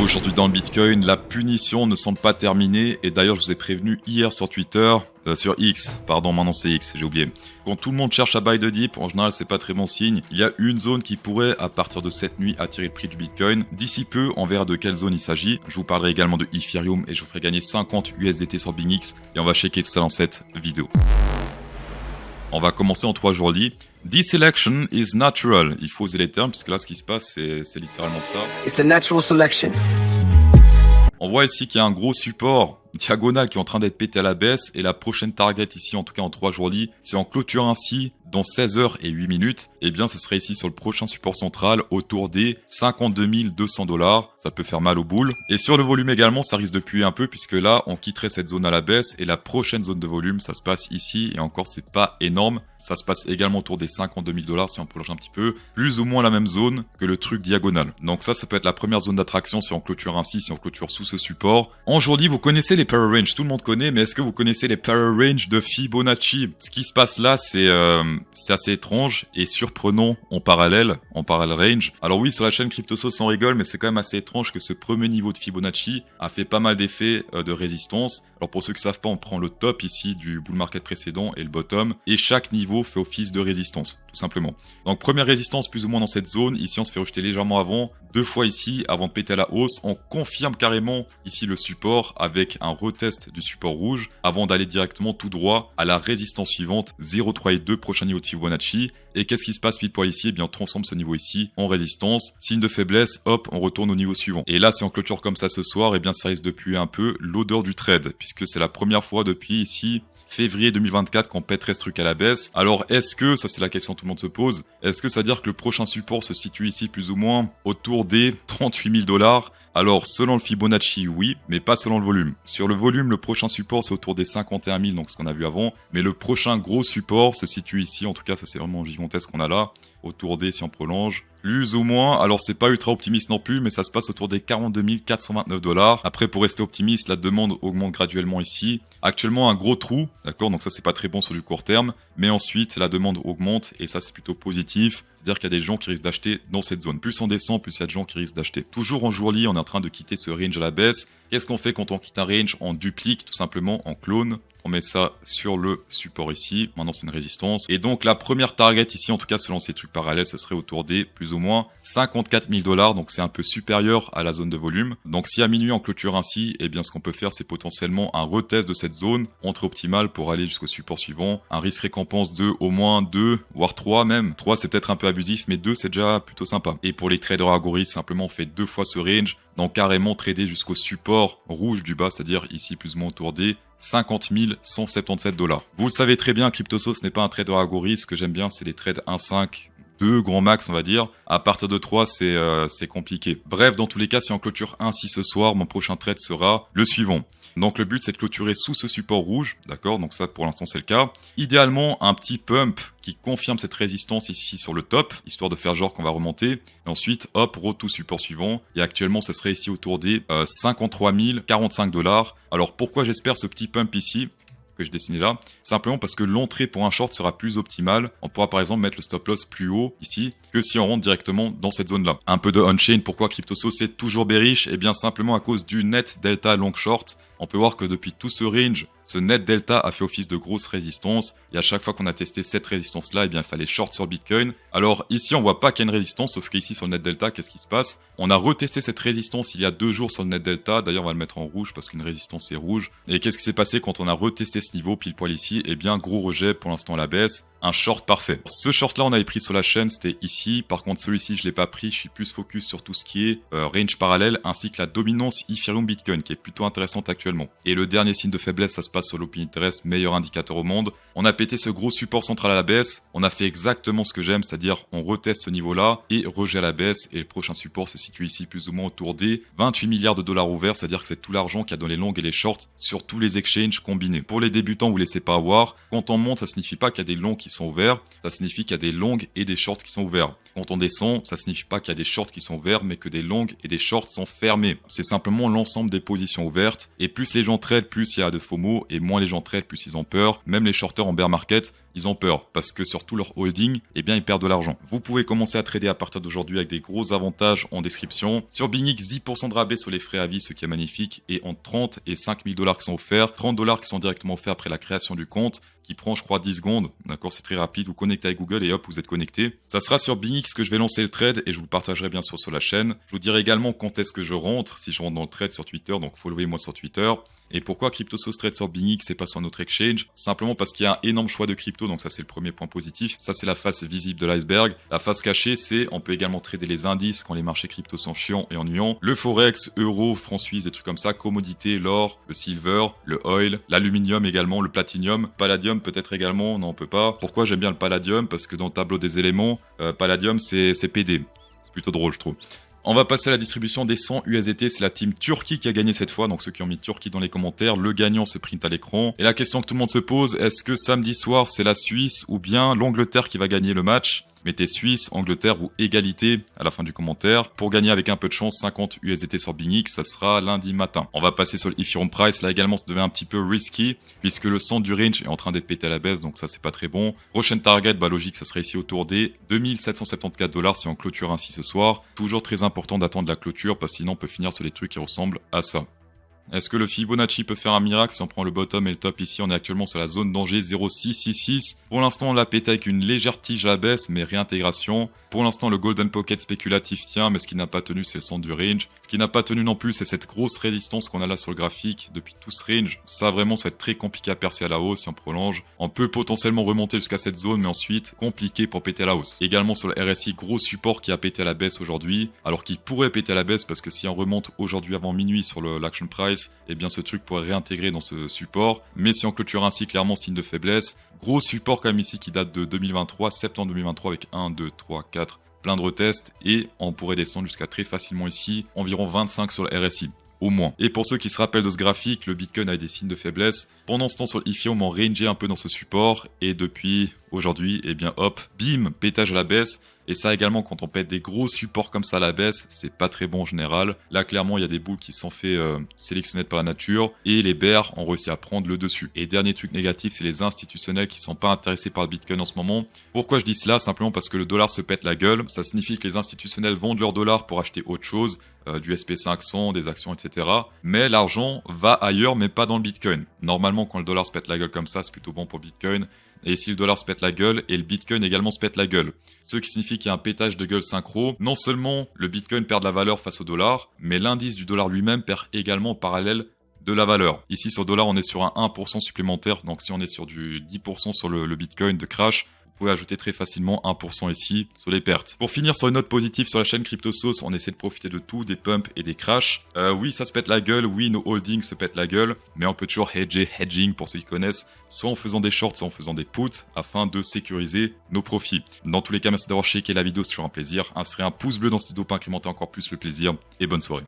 aujourd'hui dans le Bitcoin, la punition ne semble pas terminée et d'ailleurs je vous ai prévenu hier sur Twitter, sur X, pardon maintenant c'est X, j'ai oublié. Quand tout le monde cherche à buy the dip, en général c'est pas très bon signe. Il y a une zone qui pourrait à partir de cette nuit attirer le prix du Bitcoin. D'ici peu, on verra de quelle zone il s'agit. Je vous parlerai également de Ethereum et je vous ferai gagner 50 USDT sur BingX et on va checker tout ça dans cette vidéo. On va commencer en 3 jours lits. This election is natural. Il faut oser les termes, puisque là, ce qui se passe, c'est littéralement ça. It's the natural selection. On voit ici qu'il y a un gros support diagonal qui est en train d'être pété à la baisse, et la prochaine target ici, en tout cas en 3 jours lits, si on clôture ainsi dans 16 heures et 8 minutes, eh bien, ça serait ici sur le prochain support central autour des 52 200 $. Ça peut faire mal aux boules. Et sur le volume également, ça risque de puer un peu puisque là, on quitterait cette zone à la baisse et la prochaine zone de volume, ça se passe ici et encore, c'est pas énorme. Ça se passe également autour des 52 000 $ si on prolonge un petit peu. Plus ou moins la même zone que le truc diagonal. Donc ça peut être la première zone d'attraction si on clôture ainsi, si on clôture sous ce support. En journée, vous connaissez les power range. Tout le monde connaît, mais est-ce que vous connaissez les power range de Fibonacci? Ce qui se passe là, c'est assez étrange et surprenant en parallèle range. Alors oui, sur la chaîne CryptoSauce on rigole, mais c'est quand même assez étrange que ce premier niveau de Fibonacci a fait pas mal d'effets de résistance. Alors pour ceux qui savent pas, on prend le top ici du bull market précédent et le bottom, et chaque niveau fait office de résistance, tout simplement. Donc première résistance plus ou moins dans cette zone, ici on se fait rejeter légèrement avant, 2 fois ici avant de péter à la hausse, on confirme carrément ici le support avec un retest du support rouge avant d'aller directement tout droit à la résistance suivante, 0,3 et 2 prochain niveau de Fibonacci. Et qu'est-ce qui se passe pile poil ici? Eh bien, on transforme ce niveau ici en résistance. Signe de faiblesse, hop, on retourne au niveau suivant. Et là, si on clôture comme ça ce soir, eh bien, ça risque de puer un peu l'odeur du trade, puisque c'est la première fois depuis ici février 2024 qu'on pèterait ce truc à la baisse. Alors, est-ce que, ça c'est la question que tout le monde se pose, est-ce que ça veut dire que le prochain support se situe ici plus ou moins autour des 38 000 $? Alors, selon le Fibonacci, oui, mais pas selon le volume. Sur le volume, le prochain support, c'est autour des 51 000, donc ce qu'on a vu avant. Mais le prochain gros support se situe ici, en tout cas, ça c'est vraiment gigantesque qu'on a là, autour des, si on prolonge, plus ou moins. Alors, c'est pas ultra optimiste non plus, mais ça se passe autour des 42 429 $. Après, pour rester optimiste, la demande augmente graduellement ici. Actuellement, un gros trou, d'accord, donc ça c'est pas très bon sur du court terme. Mais ensuite, la demande augmente, et ça c'est plutôt positif. C'est-à-dire qu'il y a des gens qui risquent d'acheter dans cette zone. Plus on descend, plus il y a de gens qui risquent d'acheter. Toujours en jour-lit, on est en train de quitter ce range à la baisse. Qu'est-ce qu'on fait quand on quitte un range? On duplique tout simplement, on clone. On met ça sur le support ici. Maintenant, c'est une résistance. Et donc, la première target ici, en tout cas, selon ces trucs parallèles, ce serait autour des plus ou moins 54 000 $. Donc, c'est un peu supérieur à la zone de volume. Donc, si à minuit, on clôture ainsi, eh bien, ce qu'on peut faire, c'est potentiellement un retest de cette zone entrée optimale pour aller jusqu'au support suivant. Un risque récompense de au moins 2, voire 3 même. 3, c'est peut-être un peu abusif, mais 2, c'est déjà plutôt sympa. Et pour les traders algorithmes, simplement, on fait 2 fois ce range. Donc, carrément trader jusqu'au support rouge du bas, c'est-à-dire ici, plus ou moins autour des 50 177 $. Vous le savez très bien, CryptoSauce n'est pas un trader algorithme. Ce que j'aime bien, c'est les trades 1-5, 2 grand max, on va dire. À partir de 3, c'est compliqué. Bref, dans tous les cas, si on clôture ainsi ce soir, mon prochain trade sera le suivant. Donc le but, c'est de clôturer sous ce support rouge, d'accord? Donc ça, pour l'instant, c'est le cas. Idéalement, un petit pump qui confirme cette résistance ici sur le top, histoire de faire genre qu'on va remonter. Et ensuite, hop, retour support suivant. Et actuellement, ça serait ici autour des 53 045 $. Alors pourquoi j'espère ce petit pump ici que je dessinais là? Simplement parce que l'entrée pour un short sera plus optimale. On pourra par exemple mettre le stop loss plus haut ici que si on rentre directement dans cette zone là. Un peu de on-chain, pourquoi CryptoSauce est toujours bearish? Eh bien simplement à cause du net delta long short. On peut voir que depuis tout ce range, ce net delta a fait office de grosse résistance. Et à chaque fois qu'on a testé cette résistance-là, eh bien, il fallait short sur Bitcoin. Alors ici, on voit pas qu'il y a une résistance, sauf qu'ici, sur le net delta, qu'est-ce qui se passe? On a retesté cette résistance il y a 2 jours sur le net delta. D'ailleurs, on va le mettre en rouge parce qu'une résistance est rouge. Et qu'est-ce qui s'est passé quand on a retesté ce niveau pile poil ici? Eh bien, gros rejet pour l'instant à la baisse. Un short parfait. Ce short-là, on avait pris sur la chaîne, c'était ici. Par contre, celui-ci, je l'ai pas pris. Je suis plus focus sur tout ce qui est range parallèle ainsi que la dominance Ethereum Bitcoin qui est plutôt intéressante actuellement. Et le dernier signe de faiblesse, ça se passe sur l'open interest, meilleur indicateur au monde. On a pété ce gros support central à la baisse. On a fait exactement ce que j'aime, c'est-à-dire on reteste ce niveau-là et rejet à la baisse. Et le prochain support se situe ici plus ou moins autour des 28 milliards de $. Ouverts, c'est-à-dire que c'est tout l'argent qu'il y a dans les longs et les shorts sur tous les exchanges combinés. Pour les débutants, vous laissez pas avoir. Quand on monte, ça signifie pas qu'il y a des longs qui sont ouverts. Ça signifie qu'il y a des longs et des shorts qui sont ouverts. Quand on descend, ça signifie pas qu'il y a des shorts qui sont ouverts, mais que des longs et des shorts sont fermés. C'est simplement l'ensemble des positions ouvertes. Et plus les gens trade, plus il y a de FOMO, et moins les gens trade, plus ils ont peur. Même les shorters en bear market, ils ont peur parce que sur tout leur holding, eh bien ils perdent de l'argent. Vous pouvez commencer à trader à partir d'aujourd'hui avec des gros avantages en description. Sur BingX, 10% de rabais sur les frais à vie, ce qui est magnifique, et entre 30 et 5000 $ qui sont offerts, 30 $ qui sont directement offerts après la création du compte, qui prend je crois 10 secondes, d'accord, c'est très rapide, vous connectez avec Google et hop, vous êtes connecté. Ça sera sur BingX que je vais lancer le trade et je vous le partagerai bien sûr sur la chaîne. Je vous dirai également quand est-ce que je rentre, si je rentre dans le trade sur Twitter, donc followez-moi sur Twitter. Et pourquoi CryptoSauce trade sur BingX et pas sur notre exchange? Simplement parce qu'il y a un énorme choix de crypto, donc ça c'est le premier point positif. Ça c'est la face visible de l'iceberg. La face cachée, c'est on peut également trader les indices quand les marchés crypto sont chiants et ennuyants. Le forex, euro, franc suisse, des trucs comme ça, commodités, l'or, le silver, le oil, l'aluminium également, le platinium, palladium peut-être également, non on peut pas. Pourquoi j'aime bien le palladium? Parce que dans le tableau des éléments, palladium c'est PD. C'est plutôt drôle je trouve. On va passer à la distribution des 100 USDT. C'est la team Turquie qui a gagné cette fois. Donc ceux qui ont mis Turquie dans les commentaires, le gagnant se print à l'écran. Et la question que tout le monde se pose, est-ce que samedi soir c'est la Suisse ou bien l'Angleterre qui va gagner le match? Mettez Suisse, Angleterre ou égalité à la fin du commentaire. Pour gagner avec un peu de chance 50 USDT sur BingX, ça sera lundi matin. On va passer sur le Ethereum Price. Là également ça devient un petit peu risky puisque le centre du range est en train d'être pété à la baisse. Donc ça c'est pas très bon. Prochaine target, logique, ça serait ici autour des 2774 $ si on clôture ainsi ce soir. Toujours très important d'attendre la clôture parce que sinon on peut finir sur des trucs qui ressemblent à ça. Est-ce que le Fibonacci peut faire un miracle? Si on prend le bottom et le top ici, on est actuellement sur la zone danger 0,666. Pour l'instant, on l'a pété avec une légère tige à la baisse, mais réintégration. Pour l'instant, le Golden Pocket spéculatif tient, mais ce qui n'a pas tenu, c'est le centre du range. Ce qui n'a pas tenu non plus, c'est cette grosse résistance qu'on a là sur le graphique depuis tout ce range. Ça, vraiment, ça va être très compliqué à percer à la hausse si on prolonge. On peut potentiellement remonter jusqu'à cette zone, mais ensuite, compliqué pour péter à la hausse. Également sur le RSI, gros support qui a pété à la baisse aujourd'hui, alors qu'il pourrait péter à la baisse parce que si on remonte aujourd'hui avant minuit sur l'action price, eh bien ce truc pourrait réintégrer dans ce support. Mais si on clôture ainsi, clairement signe de faiblesse. Gros support quand même ici qui date de 2023, septembre 2023 avec 1, 2, 3, 4, plein de retests. Et on pourrait descendre jusqu'à très facilement ici, environ 25 sur le RSI. Au moins. Et pour ceux qui se rappellent de ce graphique, le Bitcoin a des signes de faiblesse. Pendant ce temps sur l'Ethereum, on rangé un peu dans ce support. Et depuis aujourd'hui, eh bien hop, bim, pétage à la baisse. Et ça également, quand on pète des gros supports comme ça à la baisse, c'est pas très bon en général. Là, clairement, il y a des boules qui sont fait sélectionner par la nature et les bears ont réussi à prendre le dessus. Et dernier truc négatif, c'est les institutionnels qui sont pas intéressés par le Bitcoin en ce moment. Pourquoi je dis cela? Simplement parce que le dollar se pète la gueule. Ça signifie que les institutionnels vendent leur dollar pour acheter autre chose, du SP500, des actions, etc. Mais l'argent va ailleurs, mais pas dans le Bitcoin. Normalement, quand le dollar se pète la gueule comme ça, c'est plutôt bon pour le Bitcoin. Et si le dollar se pète la gueule, et le Bitcoin également se pète la gueule. Ce qui signifie qu'il y a un pétage de gueule synchro. Non seulement le Bitcoin perd de la valeur face au dollar, mais l'indice du dollar lui-même perd également en parallèle de la valeur. Ici sur le dollar, on est sur un 1% supplémentaire. Donc si on est sur du 10% sur le Bitcoin de crash, vous pouvez ajouter très facilement 1% ici sur les pertes. Pour finir sur une note positive sur la chaîne CryptoSauce, on essaie de profiter de tout, des pumps et des crashs. Oui, ça se pète la gueule, oui, nos holdings se pètent la gueule, mais on peut toujours hedging pour ceux qui connaissent, soit en faisant des shorts, soit en faisant des puts, afin de sécuriser nos profits. Dans tous les cas, merci d'avoir checké la vidéo, c'est toujours un plaisir. Insérez un pouce bleu dans cette vidéo pour incrémenter encore plus le plaisir, et bonne soirée.